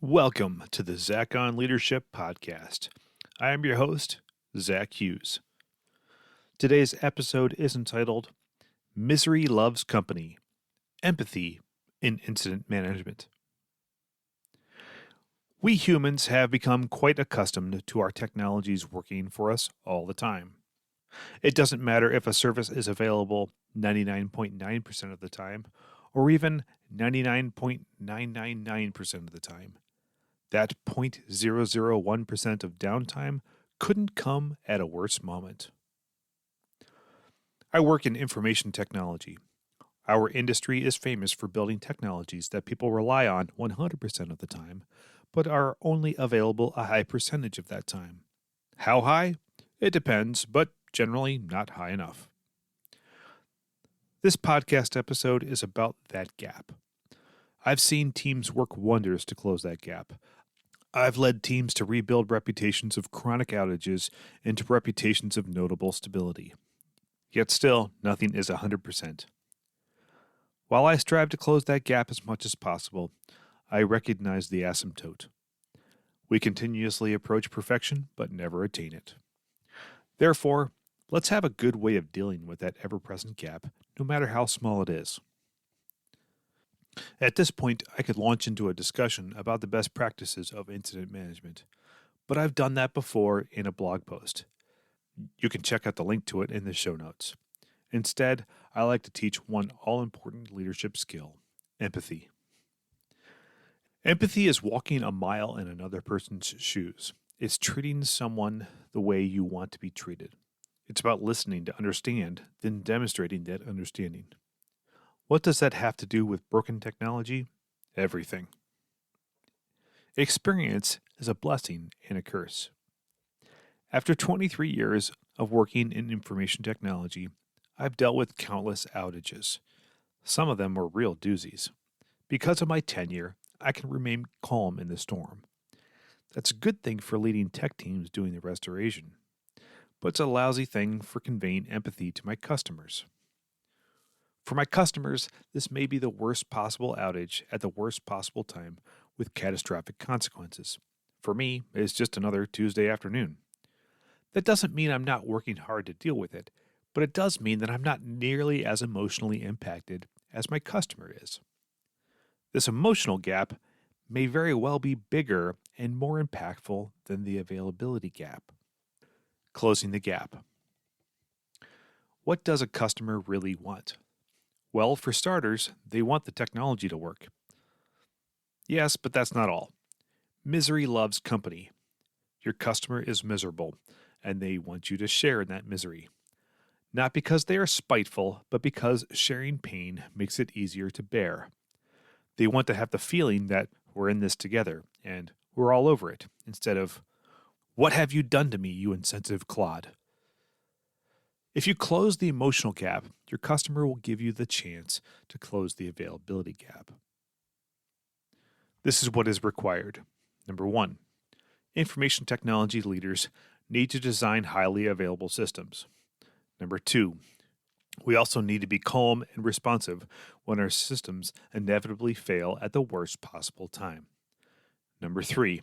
Welcome to the Zach on Leadership Podcast. I am your host, Zach Hughes. Today's episode is entitled Misery Loves Company, Empathy in Incident Management. We humans have become quite accustomed to our technologies working for us all the time. It doesn't matter if a service is available 99.9% of the time or even 99.999% of the time. That 0.001% of downtime couldn't come at a worse moment. I work in information technology. Our industry is famous for building technologies that people rely on 100% of the time, but are only available a high percentage of that time. How high? It depends, but generally not high enough. This podcast episode is about that gap. I've seen teams work wonders to close that gap. I've led teams to rebuild reputations of chronic outages into reputations of notable stability. Yet still, nothing is 100%. While I strive to close that gap as much as possible, I recognize the asymptote. We continuously approach perfection, but never attain it. Therefore, let's have a good way of dealing with that ever-present gap, no matter how small it is. At this point, I could launch into a discussion about the best practices of incident management, but I've done that before in a blog post. You can check out the link to it in the show notes. Instead, I like to teach one all-important leadership skill, empathy. Empathy is walking a mile in another person's shoes. It's treating someone the way you want to be treated. It's about listening to understand, then demonstrating that understanding. What does that have to do with broken technology? Everything. Experience is a blessing and a curse. After 23 years of working in information technology, I've dealt with countless outages. Some of them were real doozies. Because of my tenure, I can remain calm in the storm. That's a good thing for leading tech teams doing the restoration, but it's a lousy thing for conveying empathy to my customers. For my customers, this may be the worst possible outage at the worst possible time with catastrophic consequences. For me, it's just another Tuesday afternoon. That doesn't mean I'm not working hard to deal with it, but it does mean that I'm not nearly as emotionally impacted as my customer is. This emotional gap may very well be bigger and more impactful than the availability gap. Closing the gap. What does a customer really want? Well, for starters, they want the technology to work. Yes, but that's not all. Misery loves company. Your customer is miserable, and they want you to share in that misery. Not because they are spiteful, but because sharing pain makes it easier to bear. They want to have the feeling that we're in this together, and we're all over it, instead of, "What have you done to me, you insensitive clod?" If you close the emotional gap, your customer will give you the chance to close the availability gap. This is what is required. Number 1, information technology leaders need to design highly available systems. Number 2, we also need to be calm and responsive when our systems inevitably fail at the worst possible time. Number 3,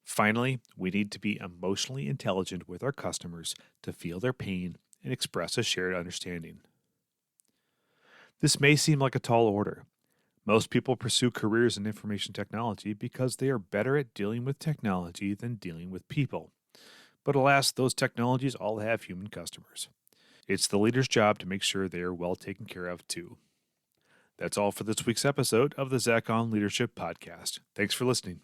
finally, we need to be emotionally intelligent with our customers to feel their pain and express a shared understanding. This may seem like a tall order. Most people pursue careers in information technology because they are better at dealing with technology than dealing with people. But alas, those technologies all have human customers. It's the leader's job to make sure they are well taken care of too. That's all for this week's episode of the Zach on Leadership Podcast. Thanks for listening.